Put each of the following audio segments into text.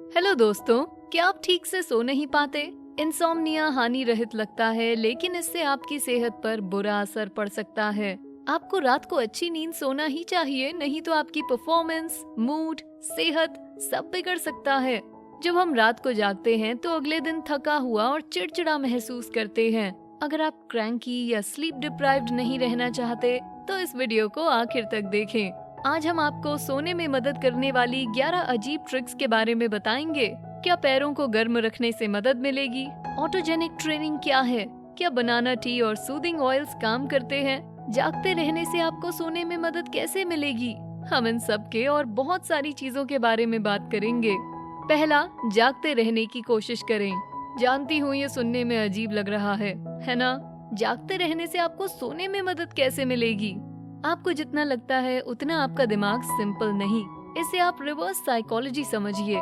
Hello दोस्तों, क्या आप ठीक से सो नहीं पाते? इंसोम्निया हानि रहित लगता है, लेकिन इससे आपकी सेहत पर बुरा असर पड़ सकता है। आपको रात को अच्छी नींद सोना ही चाहिए, नहीं तो आपकी परफॉर्मेंस, मूड, सेहत सब बिगड़ सकता है। जब हम रात को जागते हैं तो अगले दिन थका हुआ और चिड़चिड़ा महसूस करते हैं। अगर आप क्रैंकी या स्लीप डिप्राइव्ड नहीं रहना चाहते तो इस वीडियो को आखिर तक देखें। आज हम आपको सोने में मदद करने वाली 11 अजीब ट्रिक्स के बारे में बताएंगे। क्या पैरों को गर्म रखने से मदद मिलेगी? ऑटोजेनिक ट्रेनिंग क्या है? क्या बनाना टी और सूदिंग ऑयल्स काम करते हैं? जागते रहने से आपको सोने में मदद कैसे मिलेगी? हम इन सब के और बहुत सारी चीजों के बारे में बात करेंगे। पहला, जागते रहने की कोशिश करें। जानती हूँ ये सुनने में अजीब लग रहा है ना? जागते रहने से आपको सोने में मदद कैसे मिलेगी? आपको जितना लगता है उतना आपका दिमाग सिंपल नहीं। इसे आप रिवर्स साइकोलॉजी समझिए।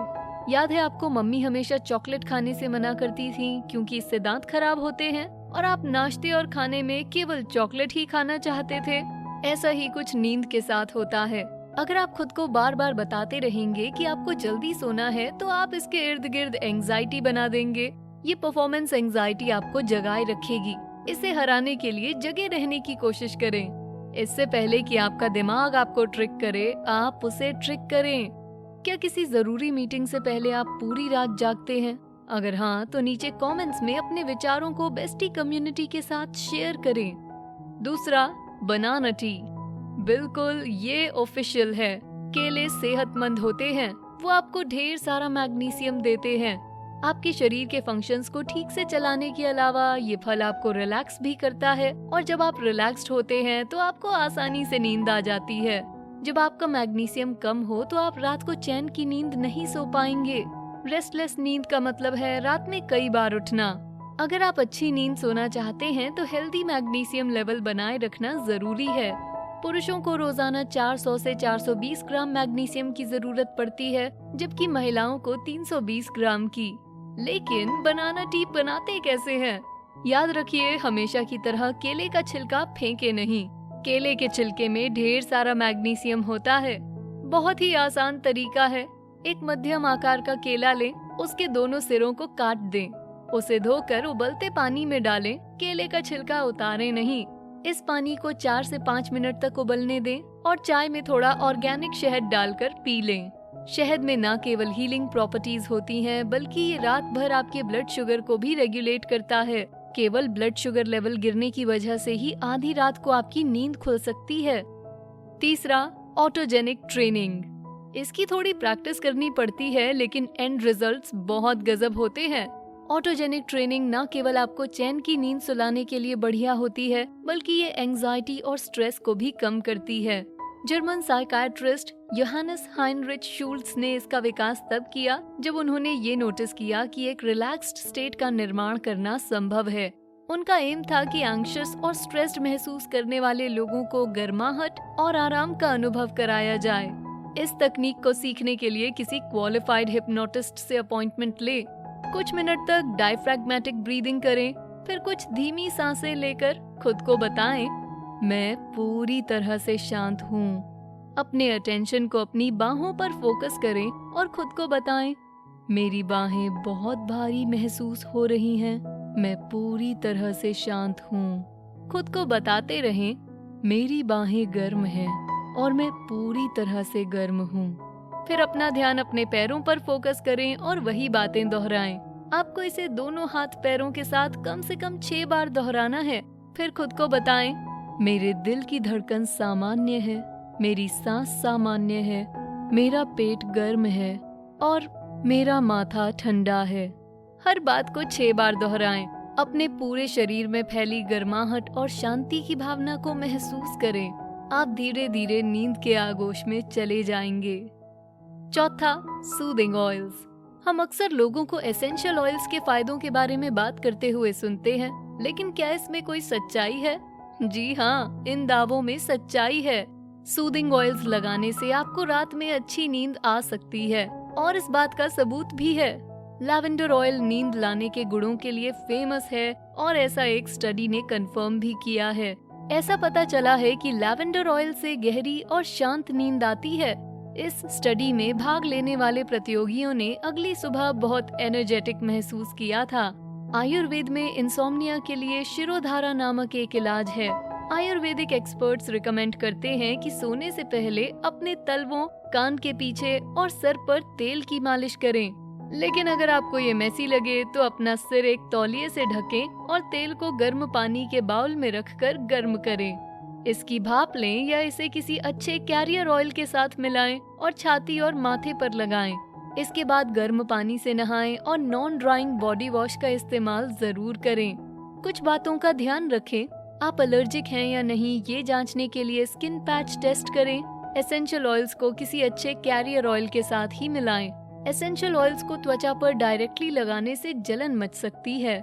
याद है आपको मम्मी हमेशा चॉकलेट खाने से मना करती थी क्योंकि इससे दांत खराब होते हैं, और आप नाश्ते और खाने में केवल चॉकलेट ही खाना चाहते थे। ऐसा ही कुछ नींद के साथ होता है। अगर आप खुद को बार बार बताते रहेंगे कि आपको जल्दी सोना है तो आप इसके इर्द गिर्द एंजाइटी बना देंगे। ये परफॉर्मेंस एंजाइटी आपको जगाए रखेगी। इसे हराने के लिए जगे रहने की कोशिश करें। इससे पहले कि आपका दिमाग आपको ट्रिक करे, आप उसे ट्रिक करें। क्या किसी जरूरी मीटिंग से पहले आप पूरी रात जागते हैं? अगर हाँ, तो नीचे कमेंट्स में अपने विचारों को बेस्टी कम्युनिटी के साथ शेयर करें। दूसरा, बनाना टी। बिल्कुल, ये ऑफिशियल है। केले सेहतमंद होते हैं। वो आपको ढेर सारा मैग्नीशियम देते हैं। आपके शरीर के फंक्शंस को ठीक से चलाने के अलावा ये फल आपको रिलैक्स भी करता है, और जब आप रिलैक्स्ड होते हैं तो आपको आसानी से नींद आ जाती है। जब आपका मैग्नीशियम कम हो तो आप रात को चैन की नींद नहीं सो पाएंगे। रेस्टलेस नींद का मतलब है रात में कई बार उठना। अगर आप अच्छी नींद सोना चाहते हैं तो हेल्दी मैग्नीशियम लेवल बनाए रखना जरूरी है। पुरुषों को रोजाना 400 से 420 ग्राम मैग्नीशियम की जरूरत पड़ती है, जबकि महिलाओं को 320 ग्राम की। लेकिन बनाना टी बनाते कैसे हैं? याद रखिए, हमेशा की तरह केले का छिलका फेंके नहीं। केले के छिलके में ढेर सारा मैग्नीशियम होता है। बहुत ही आसान तरीका है। एक मध्यम आकार का केला लें, उसके दोनों सिरों को काट दें, उसे धोकर उबलते पानी में डालें। केले का छिलका उतारें नहीं। इस पानी को 4 से 5 मिनट तक उबलने दें और चाय में थोड़ा ऑर्गेनिक शहद डालकर पी लें। शहद में न केवल हीलिंग प्रॉपर्टीज होती हैं, बल्कि ये रात भर आपके ब्लड शुगर को भी रेगुलेट करता है। केवल ब्लड शुगर लेवल गिरने की वजह से ही आधी रात को आपकी नींद खुल सकती है। तीसरा, ऑटोजेनिक ट्रेनिंग। इसकी थोड़ी प्रैक्टिस करनी पड़ती है, लेकिन एंड रिजल्ट्स बहुत गजब होते हैं। ऑटोजेनिक ट्रेनिंग न केवल आपको चैन की नींद सुलाने के लिए बढ़िया होती है, बल्कि ये एंजाइटी और स्ट्रेस को भी कम करती है। जर्मन साइकाट्रिस्ट योहानस हाइनरिच शूल्ट्ज ने इसका विकास तब किया जब उन्होंने ये नोटिस किया कि एक रिलैक्स्ड स्टेट का निर्माण करना संभव है। उनका एम था कि एंग्शियस और स्ट्रेस्ड महसूस करने वाले लोगों को गर्माहट और आराम का अनुभव कराया जाए। इस तकनीक को सीखने के लिए किसी क्वालिफाइड हिप्नोटिस्ट से अपॉइंटमेंट ले। कुछ मिनट तक डायफ्रैग्मेटिक ब्रीदिंग करें, फिर कुछ धीमी सांसें लेकर खुद को बताएं, मैं पूरी तरह से शांत हूँ। अपने अटेंशन को अपनी बाहों पर फोकस करें और खुद को बताएं, मेरी बाहें बहुत भारी महसूस हो रही हैं, मैं पूरी तरह से शांत हूँ। खुद को बताते रहें, मेरी बाहें गर्म हैं और मैं पूरी तरह से गर्म हूँ। फिर अपना ध्यान अपने पैरों पर फोकस करें और वही बातें दोहराएं। आपको इसे दोनों हाथ पैरों के साथ कम से कम 6 बार दोहराना है। फिर खुद को बताएं, मेरे दिल की धड़कन सामान्य है, मेरी सांस सामान्य है, मेरा पेट गर्म है और मेरा माथा ठंडा है। हर बात को 6 बार दोहराएं। अपने पूरे शरीर में फैली गर्माहट और शांति की भावना को महसूस करें। आप धीरे धीरे नींद के आगोश में चले जाएंगे। चौथा, सूदिंग ऑयल्स। हम अक्सर लोगों को एसेंशियल ऑयल्स के फायदों के बारे में बात करते हुए सुनते हैं, लेकिन क्या इसमें कोई सच्चाई है? जी हाँ, इन दावों में सच्चाई है। सूदिंग ऑयल्स लगाने से आपको रात में अच्छी नींद आ सकती है, और इस बात का सबूत भी है। लैवेंडर ऑयल नींद लाने के गुणों के लिए फेमस है, और ऐसा एक स्टडी ने कंफर्म भी किया है। ऐसा पता चला है कि लैवेंडर ऑयल से गहरी और शांत नींद आती है। इस स्टडी में भाग लेने वाले प्रतियोगियों ने अगली सुबह बहुत एनर्जेटिक महसूस किया था। आयुर्वेद में इंसोम्निया के लिए शिरोधारा नामक एक इलाज है। आयुर्वेदिक एक्सपर्ट्स रिकमेंड करते हैं कि सोने से पहले अपने तलवों, कान के पीछे और सर पर तेल की मालिश करें। लेकिन अगर आपको ये मैसी लगे तो अपना सिर एक तौलिए से ढकें और तेल को गर्म पानी के बाउल में रखकर गर्म करें। इसकी भाप लें या इसे किसी अच्छे कैरियर ऑयल के साथ मिलाएं और छाती और माथे पर लगाएं। इसके बाद गर्म पानी से नहाएं और नॉन ड्राइंग बॉडी वॉश का इस्तेमाल जरूर करें। कुछ बातों का ध्यान रखें। आप एलर्जिक हैं या नहीं ये जांचने के लिए स्किन पैच टेस्ट करें। एसेंशियल ऑयल्स को किसी अच्छे कैरियर ऑयल के साथ ही मिलाएं। एसेंशियल ऑयल्स को त्वचा पर डायरेक्टली लगाने से जलन मच सकती है।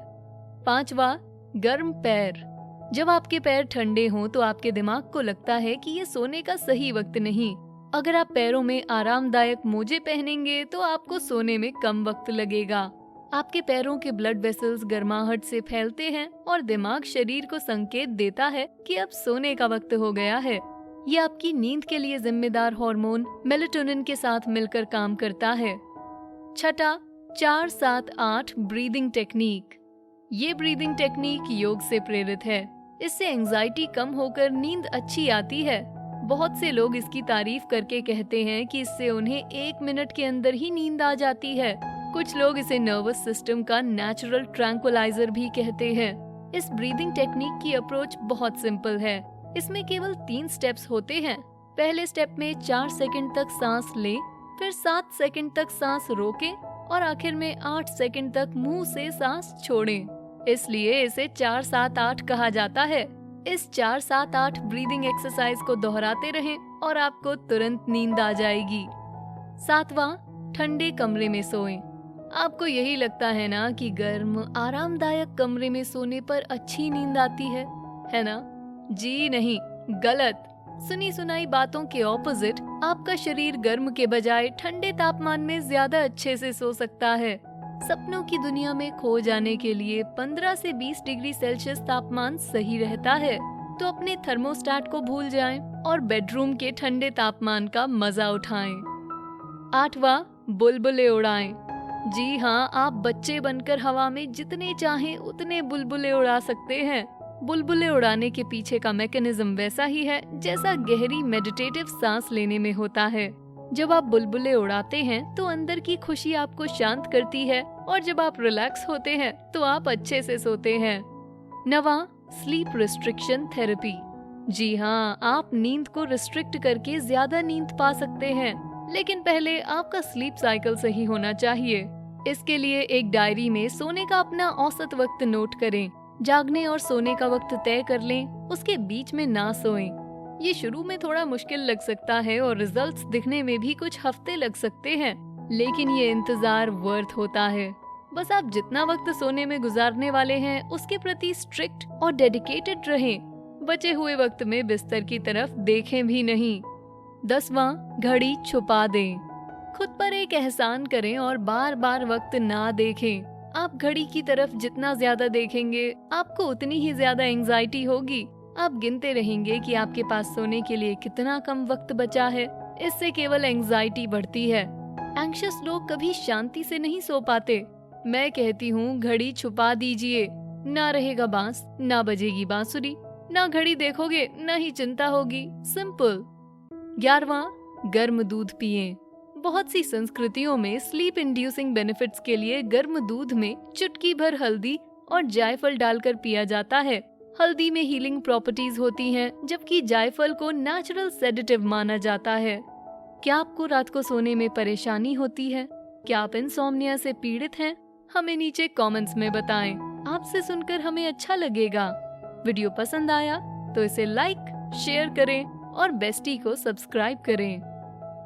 5वां, गर्म पैर। जब आपके पैर ठंडे हों तो आपके दिमाग को लगता है कि ये सोने का सही वक्त नहीं। अगर आप पैरों में आरामदायक मोजे पहनेंगे तो आपको सोने में कम वक्त लगेगा। आपके पैरों के ब्लड वेसल्स गर्माहट से फैलते हैं और दिमाग शरीर को संकेत देता है कि अब सोने का वक्त हो गया है। ये आपकी नींद के लिए जिम्मेदार हार्मोन मेलेटोनिन के साथ मिलकर काम करता है। 6, 4-7-8 ब्रीदिंग टेक्निक। ये ब्रीदिंग टेक्निक योग से प्रेरित है। इससे एंजाइटी कम होकर नींद अच्छी आती है। बहुत से लोग इसकी तारीफ करके कहते हैं कि इससे उन्हें 1 मिनट के अंदर ही नींद आ जाती है। कुछ लोग इसे नर्वस सिस्टम का नेचुरल ट्रैंक्विलाइजर भी कहते हैं। इस ब्रीदिंग टेक्निक की अप्रोच बहुत सिंपल है। इसमें केवल 3 स्टेप्स होते हैं। पहले स्टेप में 4 सेकंड तक सांस लें, फिर 7 सेकंड तक सांस रोकें और आखिर में 8 सेकंड तक मुंह से सांस छोड़ें। इसलिए इसे 4-7-8 कहा जाता है। इस 4-7-8 ब्रीदिंग एक्सरसाइज को दोहराते रहें और आपको तुरंत नींद आ जाएगी। 7वां, ठंडे कमरे में सोएं। आपको यही लगता है ना कि गर्म आरामदायक कमरे में सोने पर अच्छी नींद आती है ना? जी नहीं, गलत। सुनी सुनाई बातों के ऑपोजिट आपका शरीर गर्म के बजाय ठंडे तापमान में ज्यादा अच्छे से सो सकता है। सपनों की दुनिया में खो जाने के लिए 15 से 20 डिग्री सेल्सियस तापमान सही रहता है। तो अपने थर्मोस्टेट को भूल जाएं और बेडरूम के ठंडे तापमान का मजा उठाएं। 8वां, बुलबुले उड़ाएं। जी हाँ, आप बच्चे बनकर हवा में जितने चाहें उतने बुलबुले उड़ा सकते हैं। बुलबुले उड़ाने के पीछे का मैकेनिज्म वैसा ही है जैसा गहरी मेडिटेटिव सांस लेने में होता है। जब आप बुलबुले उड़ाते हैं तो अंदर की खुशी आपको शांत करती है और जब आप रिलैक्स होते हैं तो आप अच्छे से सोते हैं। 9वां, स्लीप रिस्ट्रिक्शन थेरेपी। जी हाँ, आप नींद को रिस्ट्रिक्ट करके ज्यादा नींद पा सकते हैं, लेकिन पहले आपका स्लीप साइकिल सही होना चाहिए। इसके लिए एक डायरी में सोने का अपना औसत वक्त नोट करें। जागने और सोने का वक्त तय कर लें, उसके बीच में ना सोएं। ये शुरू में थोड़ा मुश्किल लग सकता है और रिजल्ट्स दिखने में भी कुछ हफ्ते लग सकते हैं, लेकिन ये इंतजार वर्थ होता है। बस आप जितना वक्त सोने में गुजारने वाले हैं उसके प्रति स्ट्रिक्ट और डेडिकेटेड रहें। बचे हुए वक्त में बिस्तर की तरफ देखें भी नहीं। 10वां, घड़ी छुपा दें। खुद पर एक एहसान करें और बार बार वक्त ना देखें। आप घड़ी की तरफ जितना ज्यादा देखेंगे आपको उतनी ही ज्यादा एंजाइटी होगी। आप गिनते रहेंगे कि आपके पास सोने के लिए कितना कम वक्त बचा है। इससे केवल एंजाइटी बढ़ती है। एंग्शियस लोग कभी शांति से नहीं सो पाते। मैं कहती हूँ घड़ी छुपा दीजिए। ना रहेगा बांस, ना बजेगी बांसुरी, ना घड़ी देखोगे ना ही चिंता होगी। सिंपल। 11वां, गर्म दूध पिएं। बहुत सी संस्कृतियों में स्लीप इंड्यूसिंग बेनिफिट्स के लिए गर्म दूध में चुटकी भर हल्दी और जायफल डालकर पिया जाता है। हल्दी में हीलिंग प्रॉपर्टीज होती हैं, जबकि जायफल को नेचुरल सेडेटिव माना जाता है। क्या आपको रात को सोने में परेशानी होती है? क्या आप इंसोम्निया से पीड़ित हैं? हमें नीचे कमेंट्स में बताएं। आपसे सुनकर हमें अच्छा लगेगा। वीडियो पसंद आया तो इसे लाइक, शेयर करें और बेस्टी को सब्सक्राइब करें।